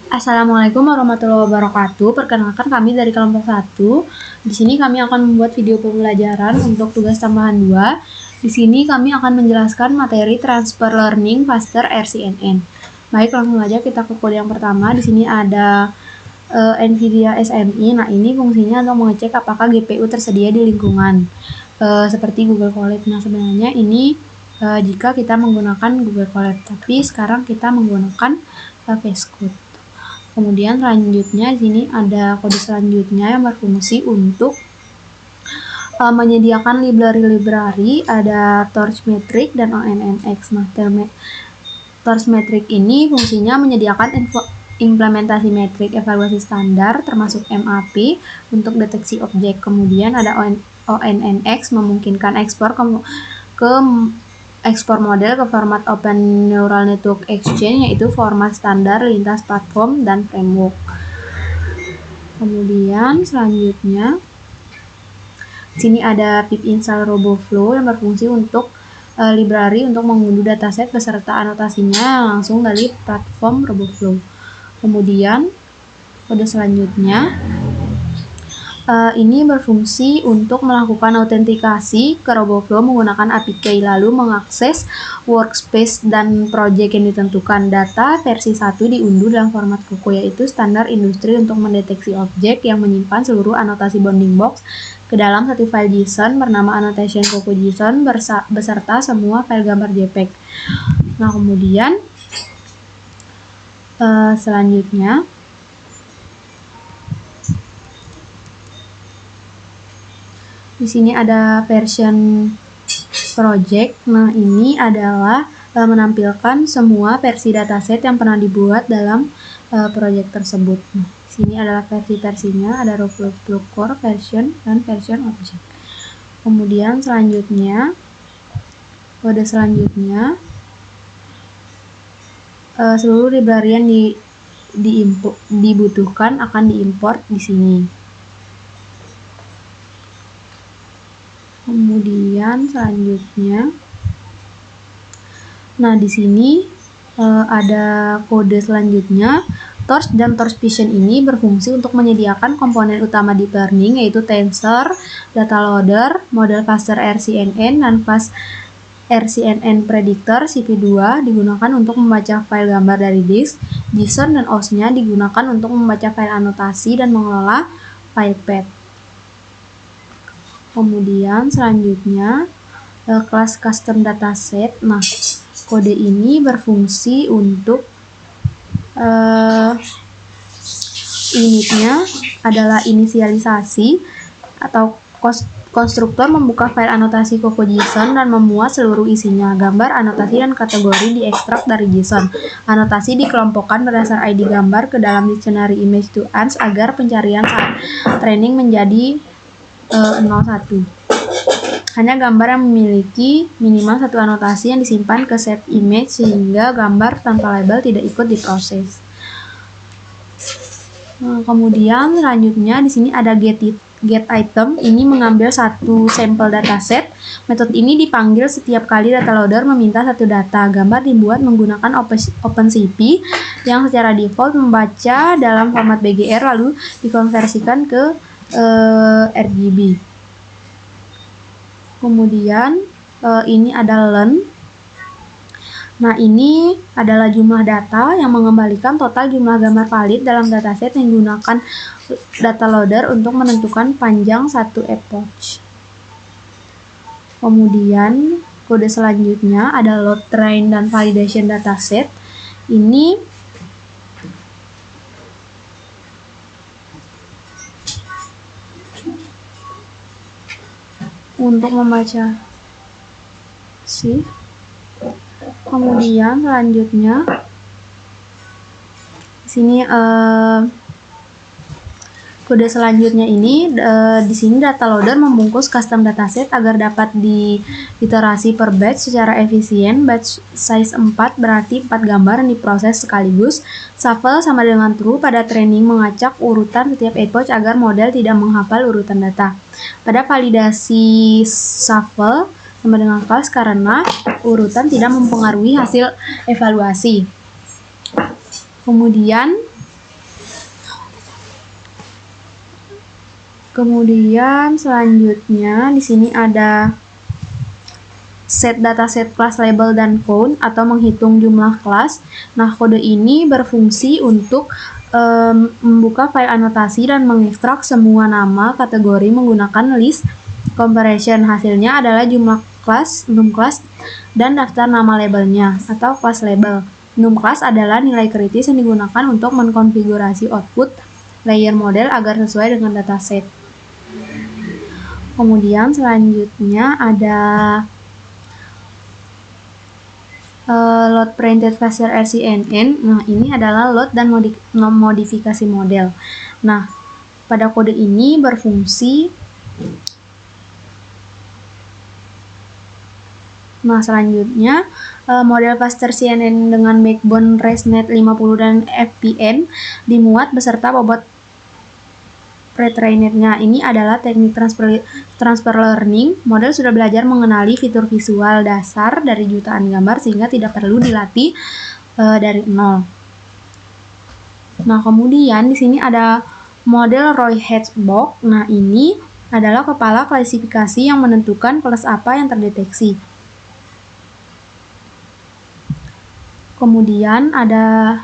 Assalamualaikum warahmatullahi wabarakatuh. Perkenalkan kami dari kelompok 1. Di sini kami akan membuat video pembelajaran untuk tugas tambahan 2. Di sini kami akan menjelaskan materi transfer learning faster RCNN. Baik, langsung saja kita ke kode yang pertama. Di sini ada NVIDIA SMI. Nah, ini fungsinya untuk mengecek apakah GPU tersedia di lingkungan. Seperti Google Colab. Nah, sebenarnya ini jika kita menggunakan Google Colab, tapi sekarang kita menggunakan VS Code. Kemudian selanjutnya di sini ada kode selanjutnya yang berfungsi untuk menyediakan library ada Torchmetric dan ONNX. Nah, Torchmetric ini fungsinya menyediakan implementasi metrik evaluasi standar termasuk MAP untuk deteksi objek. Kemudian ada ONNX memungkinkan ekspor ekspor model ke format Open Neural Network Exchange, yaitu format standar lintas platform dan framework. Kemudian selanjutnya sini ada pip install RoboFlow yang berfungsi untuk library untuk mengunduh dataset beserta anotasinya langsung dari platform RoboFlow. Kemudian kode selanjutnya ini berfungsi untuk melakukan autentikasi ke RoboFlow menggunakan API lalu mengakses workspace dan project yang ditentukan. Data versi 1 diunduh dalam format Coco, yaitu standar industri untuk mendeteksi objek yang menyimpan seluruh anotasi bounding box ke dalam satu file JSON bernama annotation Coco JSON beserta semua file gambar JPEG. Nah, kemudian selanjutnya di sini ada version project. Nah, ini adalah menampilkan semua versi dataset yang pernah dibuat dalam project tersebut. Nah, di sini adalah versi-versinya, ada RoboFlow Core version dan version object. Kemudian selanjutnya, kode selanjutnya seluruh library yang dibutuhkan akan diimport di sini. Kemudian selanjutnya, nah di sini ada kode selanjutnya. Torch dan Torch Vision ini berfungsi untuk menyediakan komponen utama deep learning, yaitu tensor, data loader, model faster RCNN, dan fast RCNN predictor CP2 digunakan untuk membaca file gambar dari disk. JSON dan OS-nya digunakan untuk membaca file anotasi dan mengelola file path. Kemudian selanjutnya kelas custom dataset. Nah, kode ini berfungsi untuk initnya adalah inisialisasi atau konstruktor membuka file anotasi Coco JSON dan memuat seluruh isinya. Gambar, anotasi, dan kategori diekstrak dari JSON. Anotasi dikelompokkan berdasar ID gambar ke dalam dictionary image to ans agar pencarian saat training menjadi 01. Hanya gambar yang memiliki minimal satu anotasi yang disimpan ke set image sehingga gambar tanpa label tidak ikut diproses. Nah, kemudian selanjutnya di sini ada get item. Ini mengambil satu sampel dataset. Metode ini dipanggil setiap kali data loader meminta satu data. Gambar dibuat menggunakan OpenCV yang secara default membaca dalam format BGR lalu dikonversikan ke RGB. Kemudian ini ada learn. Nah, ini adalah jumlah data yang mengembalikan total jumlah gambar valid dalam dataset yang menggunakan data loader untuk menentukan panjang satu epoch. Kemudian kode selanjutnya ada load, train, dan validation dataset. Ini untuk membaca kemudian selanjutnya di sini kode selanjutnya ini di sini data loader membungkus custom dataset agar dapat diiterasi per batch secara efisien. Batch size 4 berarti 4 gambar yang diproses sekaligus. Shuffle sama dengan true pada training mengacak urutan setiap epoch agar model tidak menghafal urutan data. Pada validasi shuffle sama dengan false karena urutan tidak mempengaruhi hasil evaluasi. Kemudian Kemudian selanjutnya di sini ada set dataset kelas label dan count atau menghitung jumlah kelas. Nah, kode ini berfungsi untuk membuka file anotasi dan mengekstrak semua nama kategori menggunakan list comparison. Hasilnya adalah jumlah kelas, num kelas, dan daftar nama labelnya atau kelas label. Num kelas adalah nilai kritis yang digunakan untuk mengkonfigurasi output layer model agar sesuai dengan dataset. Kemudian selanjutnya ada load printed cluster RCNN. Nah, ini adalah load dan modifikasi model. Nah, pada kode ini berfungsi. Nah, selanjutnya model cluster CNN dengan backbone ResNet 50 dan FPN dimuat beserta bobot pre-trainednya. Ini adalah teknik transfer learning. Model sudah belajar mengenali fitur visual dasar dari jutaan gambar sehingga tidak perlu dilatih dari nol. Nah, kemudian di sini ada model Roy Hatch Box. Nah, ini adalah kepala klasifikasi yang menentukan kelas apa yang terdeteksi. Kemudian ada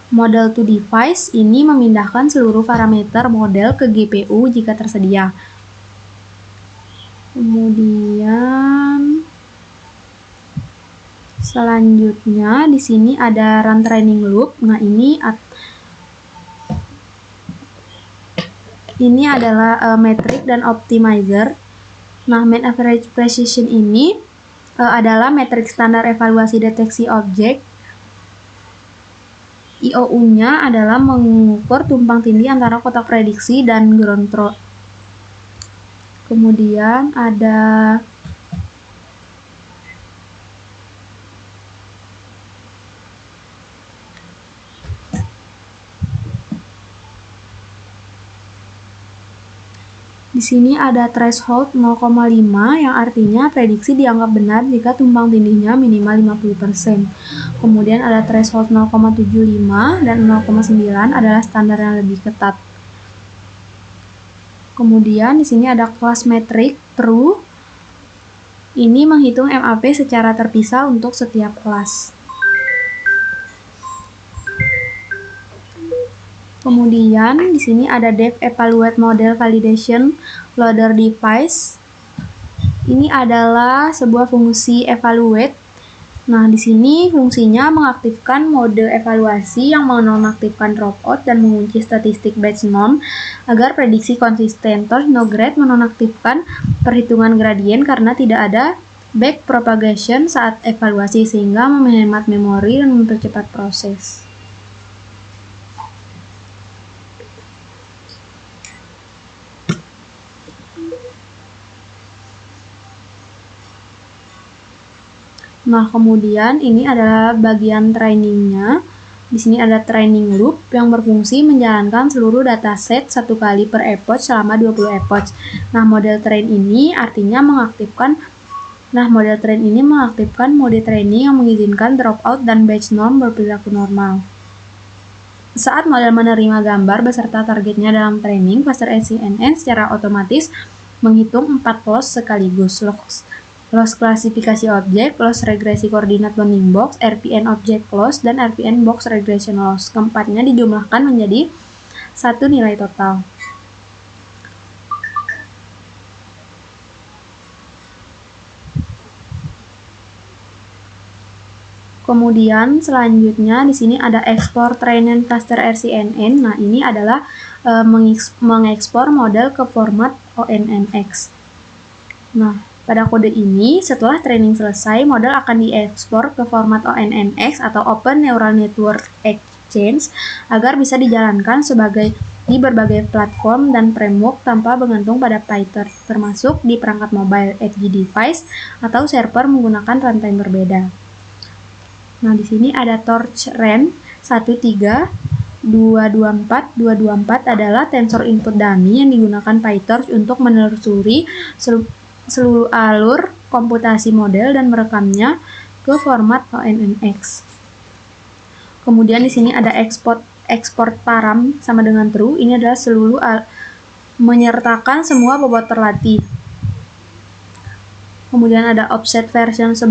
model to device, ini memindahkan seluruh parameter model ke GPU jika tersedia. Kemudian selanjutnya di sini ada run training loop. Nah, ini adalah metric dan optimizer. Nah, mean average precision ini adalah metrik standar evaluasi deteksi objek. IOU-nya adalah mengukur tumpang tindih antara kotak prediksi dan ground truth. Kemudian ada di sini ada threshold 0,5 yang artinya prediksi dianggap benar jika tumpang tindihnya minimal 50%. Kemudian ada threshold 0,75 dan 0,9 adalah standar yang lebih ketat. Kemudian di sini ada class metric true. Ini menghitung MAP secara terpisah untuk setiap kelas. Kemudian di sini ada dev evaluate model validation loader device. Ini adalah sebuah fungsi evaluate. Nah, di sini fungsinya mengaktifkan mode evaluasi yang menonaktifkan dropout dan mengunci statistik batch norm agar prediksi konsisten. Torch no grade menonaktifkan perhitungan gradien karena tidak ada back propagation saat evaluasi sehingga menghemat memori dan mempercepat proses. Nah, kemudian ini adalah bagian trainingnya. Di sini ada training loop yang berfungsi menjalankan seluruh dataset satu kali per epoch selama 20 epoch. Nah, model train ini artinya mengaktifkan mode training yang mengizinkan dropout dan batch norm berperilaku normal. Saat model menerima gambar beserta targetnya dalam training, cluster SCNN secara otomatis menghitung 4 loss sekaligus. Loss klasifikasi objek, loss regresi koordinat bounding box, RPN object loss, dan RPN box regression loss. Keempatnya dijumlahkan menjadi satu nilai total. Kemudian selanjutnya di sini ada export trained cluster RCNN. Nah, ini adalah mengekspor model ke format ONNX. Nah, pada kode ini, setelah training selesai, model akan diekspor ke format ONNX atau Open Neural Network Exchange agar bisa dijalankan di berbagai platform dan framework tanpa bergantung pada PyTorch, termasuk di perangkat mobile, edge device, atau server menggunakan runtime berbeda. Nah, di sini ada Torch RAN 13224 adalah tensor input dummy yang digunakan PyTorch untuk menelusuri seluruh alur komputasi model dan merekamnya ke format ONNX. Kemudian di sini ada export param sama dengan true. Ini adalah menyertakan semua bobot terlatih. Kemudian ada offset version 11.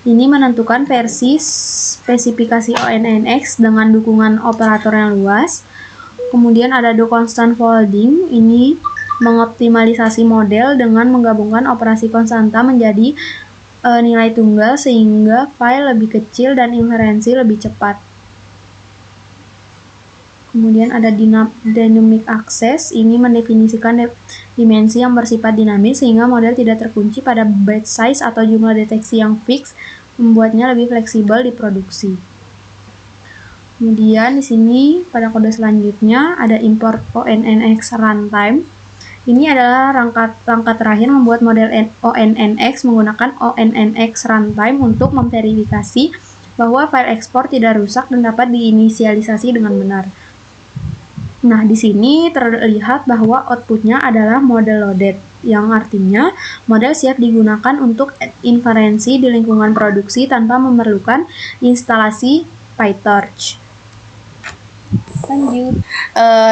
Ini menentukan versi spesifikasi ONNX dengan dukungan operator yang luas. Kemudian ada do constant folding. Ini mengoptimalisasi model dengan menggabungkan operasi konstanta menjadi nilai tunggal sehingga file lebih kecil dan inferensi lebih cepat. Kemudian ada dynamic access, ini mendefinisikan dimensi yang bersifat dinamis sehingga model tidak terkunci pada byte size atau jumlah deteksi yang fix, membuatnya lebih fleksibel di produksi. Kemudian di sini pada kode selanjutnya ada import ONNX runtime. Ini adalah langkah terakhir membuat model ONNX menggunakan ONNX runtime untuk memverifikasi bahwa file ekspor tidak rusak dan dapat diinisialisasi dengan benar. Nah, di sini terlihat bahwa outputnya adalah model loaded, yang artinya model siap digunakan untuk inferensi di lingkungan produksi tanpa memerlukan instalasi PyTorch.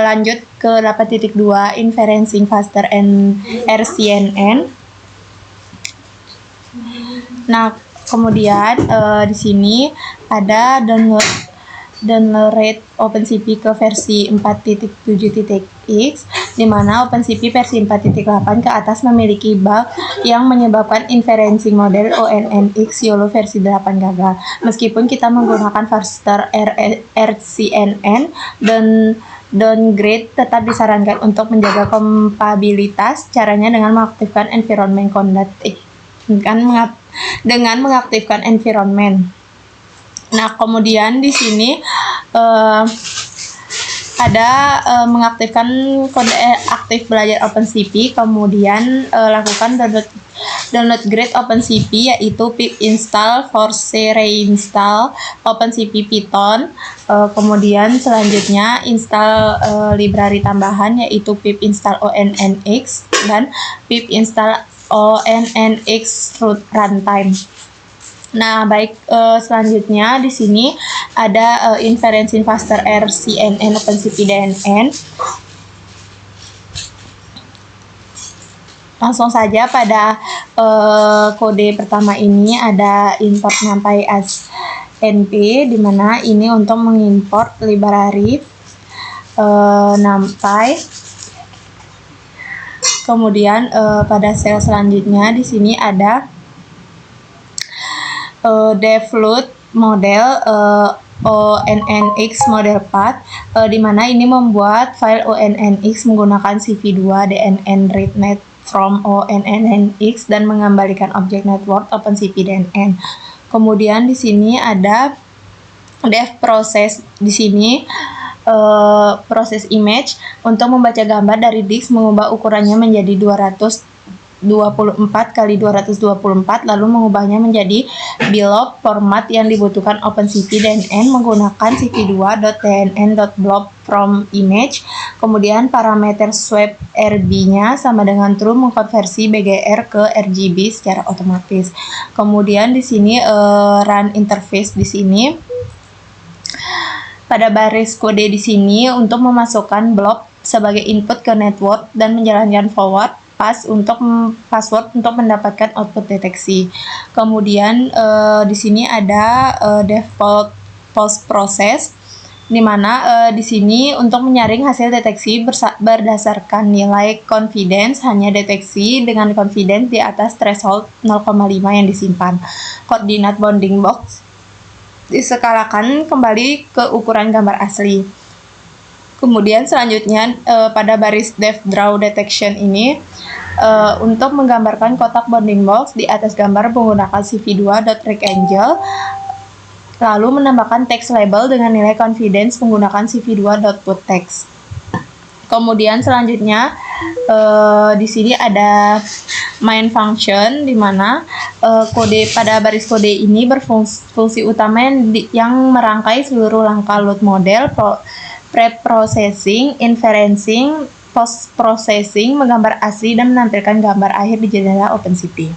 Lanjut ke 8.2 Inferencing Faster and RCNN. Nah, kemudian di sini ada download OpenCV ke versi 4.7.x, di mana OpenCV versi 4.8 ke atas memiliki bug yang menyebabkan inferencing model ONNX YOLO versi 8 gagal. Meskipun kita menggunakan faster RCNN dan downgrade tetap disarankan untuk menjaga kompatibilitas. Caranya dengan mengaktifkan environment dengan mengaktifkan environment. Nah, kemudian di sini ada mengaktifkan kode aktif belajar OpenCV, kemudian lakukan download grade OpenCV yaitu pip install force reinstall OpenCV Python, kemudian selanjutnya install library tambahan yaitu pip install ONNX dan pip install ONNX runtime. Nah, baik, selanjutnya di sini ada Inferencing Faster RCNN OpenCV DNN. Langsung saja pada kode pertama ini ada import numpy as np, di mana ini untuk mengimport library numpy. Kemudian pada sel selanjutnya di sini ada default model ONNX model path, di mana ini membuat file ONNX menggunakan CV2 DNN read net from ONNX dan mengembalikan objek network OpenCV DNN. Kemudian di sini ada dev proses, di sini proses image untuk membaca gambar dari disk, mengubah ukurannya menjadi 224 kali 224, lalu mengubahnya menjadi blob format yang dibutuhkan OpenCV DNN menggunakan cv2.dnn.blob from image. Kemudian parameter swap RB-nya sama dengan true, mengkonversi BGR ke RGB secara otomatis. Kemudian di sini run interface, di sini pada baris kode di sini untuk memasukkan blob sebagai input ke network dan menjalankan forward password untuk mendapatkan output deteksi. Kemudian di sini ada default post process, di mana di sini untuk menyaring hasil deteksi berdasarkan nilai confidence, hanya deteksi dengan confidence di atas threshold 0,5 yang disimpan. Koordinat bounding box diskalakan kembali ke ukuran gambar asli. Kemudian selanjutnya pada baris dev draw detection ini untuk menggambarkan kotak bounding box di atas gambar menggunakan cv2.rectangle, lalu menambahkan text label dengan nilai confidence menggunakan cv2.putText. Kemudian selanjutnya di sini ada main function, di mana kode pada baris kode ini berfungsi utama yang merangkai seluruh langkah load model, pre-processing, inferencing, post-processing, menggambar asli dan menampilkan gambar akhir di jendela OpenCV.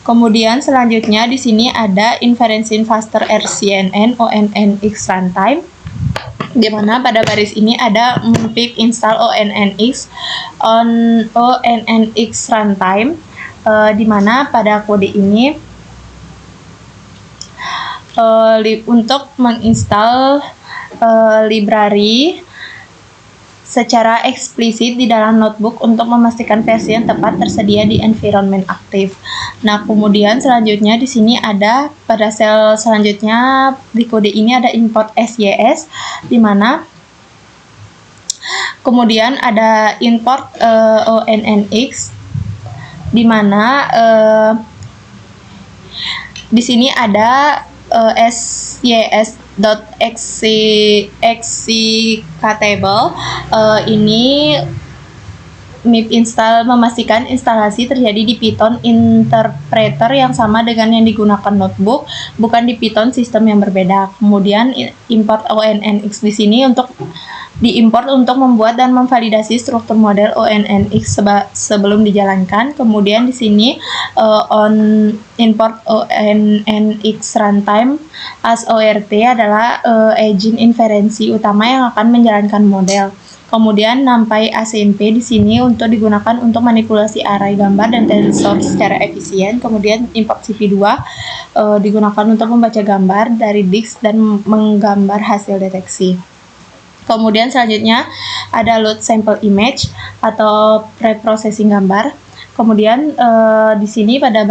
Kemudian selanjutnya di sini ada Inferencing Faster RCNN ONNX runtime. di mana pada baris ini ada pip install ONNX on ONNX runtime, di mana pada kode ini untuk menginstal library secara eksplisit di dalam notebook untuk memastikan versi yang tepat tersedia di environment aktif. Nah, kemudian selanjutnya di sini ada pada sel selanjutnya di kode ini ada import SYS, di mana kemudian ada import ONNX, di mana di sini ada SYS.executable. Ini MIP install memastikan instalasi terjadi di Python interpreter yang sama dengan yang digunakan notebook, bukan di Python sistem yang berbeda. Kemudian import ONNX di sini untuk diimport untuk membuat dan memvalidasi struktur model ONNX sebelum dijalankan. Kemudian di sini on import ONNX runtime as ORT adalah engine inferensi utama yang akan menjalankan model. Kemudian NumPy ACMP di sini untuk digunakan untuk manipulasi array gambar dan tensor secara efisien. Kemudian import CV2 digunakan untuk membaca gambar dari disk dan menggambar hasil deteksi. Kemudian selanjutnya ada load sample image atau pre-processing gambar. Kemudian di sini pada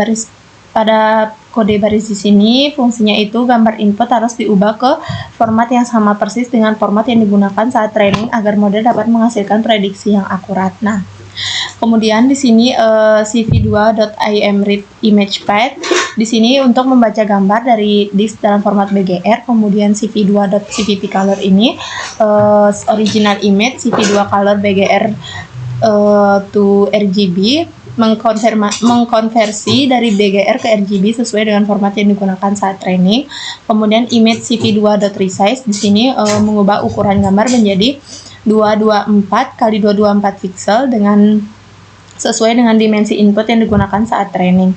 kode baris di sini fungsinya itu gambar input harus diubah ke format yang sama persis dengan format yang digunakan saat training agar model dapat menghasilkan prediksi yang akurat. Nah, kemudian di sini cv2.imread_image_path di sini untuk membaca gambar dari disk dalam format BGR. Kemudian cv2.cvpcolor ini original image cv2 color BGR to RGB, mengkonversi dari BGR ke RGB sesuai dengan format yang digunakan saat training. Kemudian image cv2.resize di sini mengubah ukuran gambar menjadi 224 x 224 pixel dengan sesuai dengan dimensi input yang digunakan saat training.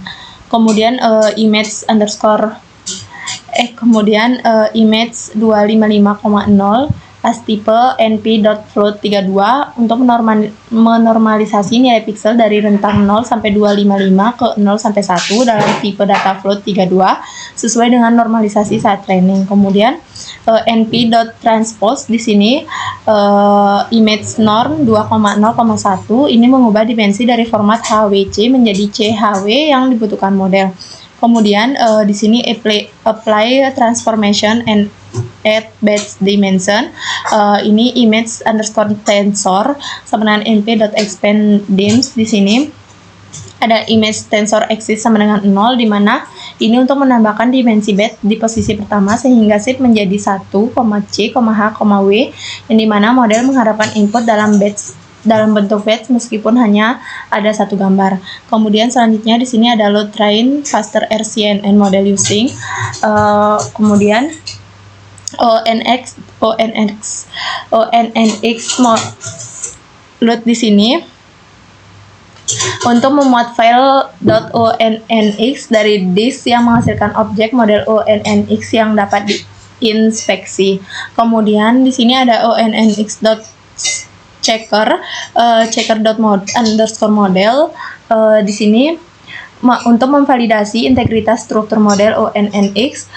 Kemudian image 255,0 as tipe np.float32 untuk menormalisasi nilai pixel dari rentang 0 sampai 255 ke 0 sampai 1 dalam tipe data float 32 sesuai dengan normalisasi saat training. Kemudian np.transpose di sini image norm 2,0,1 ini mengubah dimensi dari format HWC menjadi CHW yang dibutuhkan model. Kemudian di sini apply transformation and add batch dimension. Ini image underscore tensor sama dengan np.expand dims. Di sini ada image tensor axis sama dengan 0, di mana ini untuk menambahkan dimensi batch di posisi pertama sehingga shift menjadi 1, C, H, W, yang dimana model mengharapkan input dalam bentuk batch meskipun hanya ada satu gambar. Kemudian selanjutnya di sini ada load train faster RCNN model using. Kemudian ONNX load di sini untuk memuat file .onnx dari disk yang menghasilkan objek model ONNX yang dapat diinspeksi. Kemudian di sini ada checker_model di sini untuk memvalidasi integritas struktur model ONNX,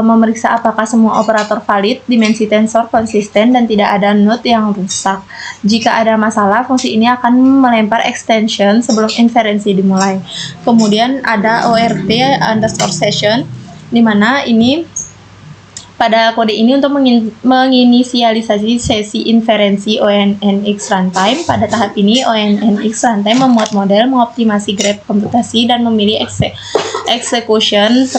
memeriksa apakah semua operator valid, dimensi tensor konsisten, dan tidak ada node yang rusak. Jika ada masalah, fungsi ini akan melempar extension sebelum inferensi dimulai. Kemudian ada ORT_session, di mana ini pada kode ini untuk menginisialisasi sesi inferensi ONNX runtime. Pada tahap ini, ONNX runtime memuat model, mengoptimasi grab komputasi, dan memilih execution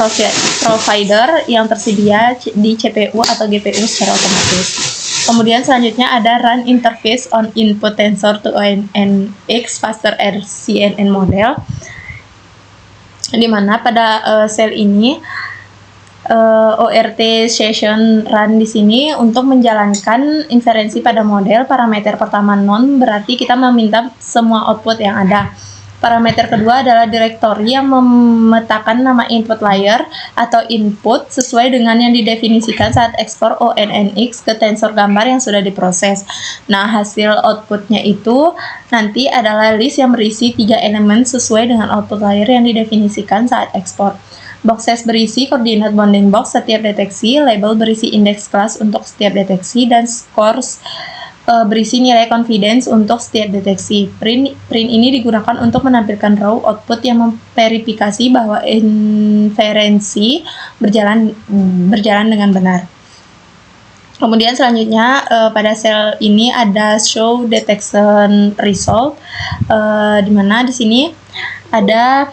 provider yang tersedia di CPU atau GPU secara otomatis. Kemudian selanjutnya ada run interface on input tensor to ONNX faster RCNN model, di mana pada sel ini ORT session run di sini untuk menjalankan inferensi pada model. Parameter pertama non berarti kita meminta semua output yang ada. Parameter kedua adalah directory yang memetakan nama input layer atau input sesuai dengan yang didefinisikan saat ekspor ONNX ke tensor gambar yang sudah diproses. Nah, hasil outputnya itu nanti adalah list yang berisi 3 elemen sesuai dengan output layer yang didefinisikan saat ekspor. Boxes berisi koordinat bounding box setiap deteksi, label berisi indeks kelas untuk setiap deteksi, dan scores berisi nilai confidence untuk setiap deteksi. Print ini digunakan untuk menampilkan raw output yang memverifikasi bahwa inferensi berjalan dengan benar. Kemudian selanjutnya pada sel ini ada show detection result, di mana di sini ada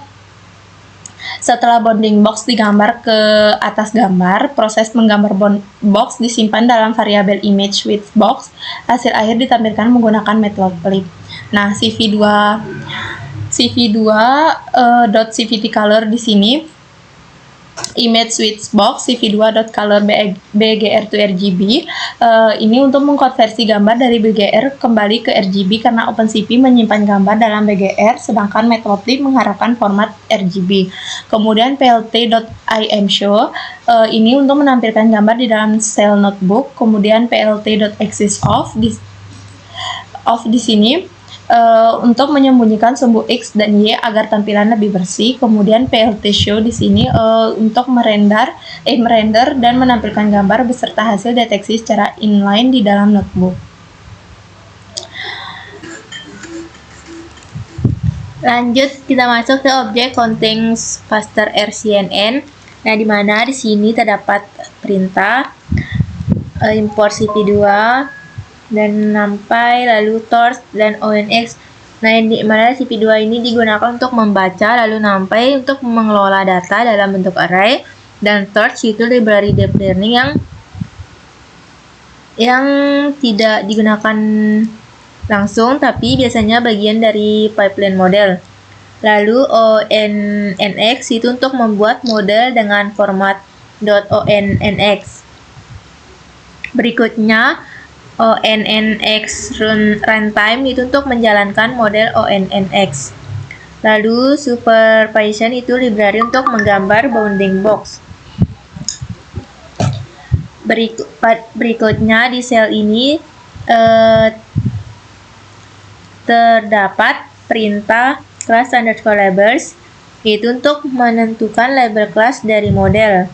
setelah bounding box digambar ke atas gambar, proses menggambar box disimpan dalam variabel image width box. Hasil akhir ditampilkan menggunakan matplotlib. Nah, cv2.cvtcolor di sini image width box cv2.color bgr to rgb. Ini untuk mengkonversi gambar dari BGR kembali ke RGB karena OpenCV menyimpan gambar dalam BGR sedangkan matplotlib mengharapkan format RGB. Kemudian plt.imshow ini untuk menampilkan gambar di dalam sel notebook. Kemudian plt.axisOff di sini untuk menyembunyikan sumbu X dan Y agar tampilan lebih bersih. Kemudian plt show di sini untuk merender dan menampilkan gambar beserta hasil deteksi secara inline di dalam notebook. Lanjut, kita masuk ke objek contains faster RCNN. Nah, di mana di sini terdapat perintah import cv2 dan numpy, lalu torch dan onx. Nah, di mana cv2 ini digunakan untuk membaca, lalu numpy untuk mengelola data dalam bentuk array, dan torch itu library deep learning yang tidak digunakan langsung tapi biasanya bagian dari pipeline model. Lalu ONNX itu untuk membuat model dengan format .onnx. Berikutnya ONNX runtime itu untuk menjalankan model ONNX. Lalu supervision itu library untuk menggambar bounding box. Berikutnya di sel ini terdapat perintah class underscore labels, yaitu untuk menentukan label kelas dari model,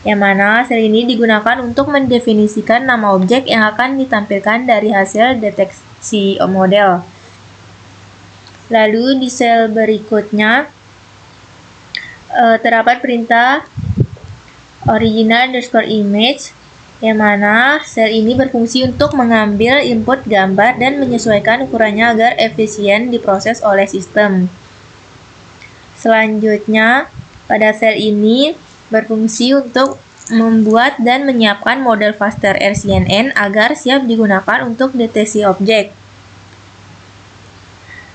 yang mana sel ini digunakan untuk mendefinisikan nama objek yang akan ditampilkan dari hasil deteksi model. Lalu di sel berikutnya terdapat perintah original underscore image, yang mana sel ini berfungsi untuk mengambil input gambar dan menyesuaikan ukurannya agar efisien diproses oleh sistem. Selanjutnya, pada sel ini berfungsi untuk membuat dan menyiapkan model faster RCNN agar siap digunakan untuk deteksi objek.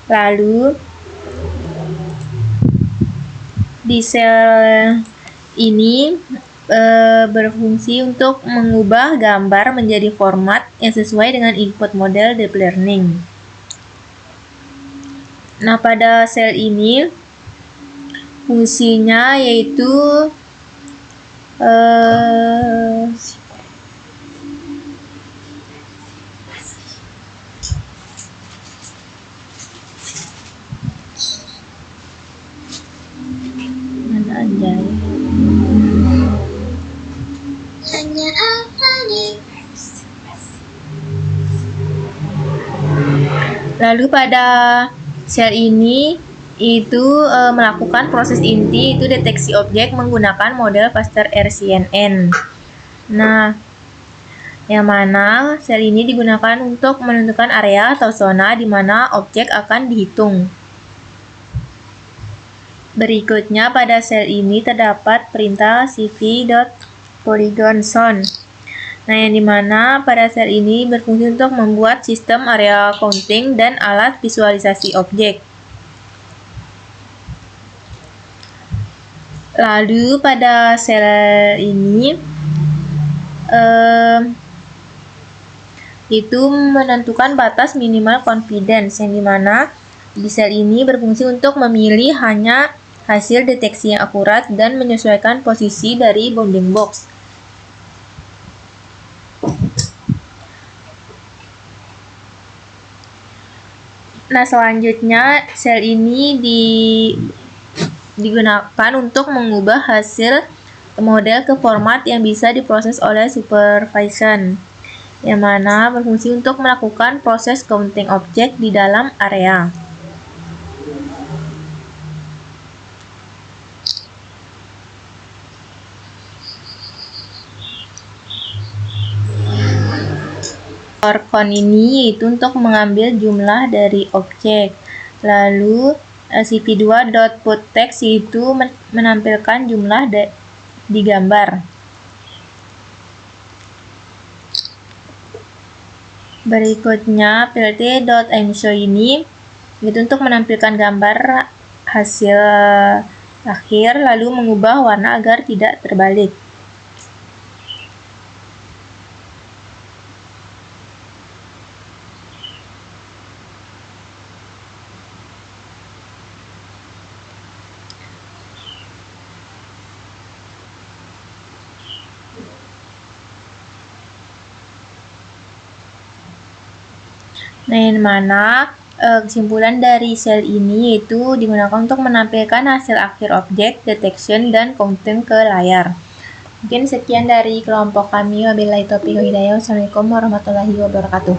Lalu, di sel ini berfungsi untuk mengubah gambar menjadi format yang sesuai dengan input model deep learning. Nah, pada sel ini fungsinya yaitu mana aja ya? Lalu pada sel ini itu melakukan proses inti, itu deteksi objek menggunakan model faster RCNN. Nah, yang mana sel ini digunakan untuk menentukan area atau zona di mana objek akan dihitung. Berikutnya pada sel ini terdapat perintah cv.polygon_zone. Nah, yang dimana pada sel ini berfungsi untuk membuat sistem area counting dan alat visualisasi objek. Lalu pada sel ini itu menentukan batas minimal confidence, yang dimana Di sel ini berfungsi untuk memilih hanya hasil deteksi yang akurat dan menyesuaikan posisi dari bounding box. Nah, selanjutnya sel ini digunakan untuk mengubah hasil model ke format yang bisa diproses oleh supervision, yang mana berfungsi untuk melakukan proses counting objek di dalam area. Count ini yaitu untuk mengambil jumlah dari objek. Lalu cp2.putText yaitu menampilkan jumlah di gambar. Berikutnya plt.imshow ini itu untuk menampilkan gambar hasil akhir lalu mengubah warna agar tidak terbalik. Nah, yang mana kesimpulan dari sel ini yaitu digunakan untuk menampilkan hasil akhir objek, detection, dan counting ke layar. Mungkin sekian dari kelompok kami. Wabillahi taufiq wal hidayah. Wassalamualaikum warahmatullahi wabarakatuh.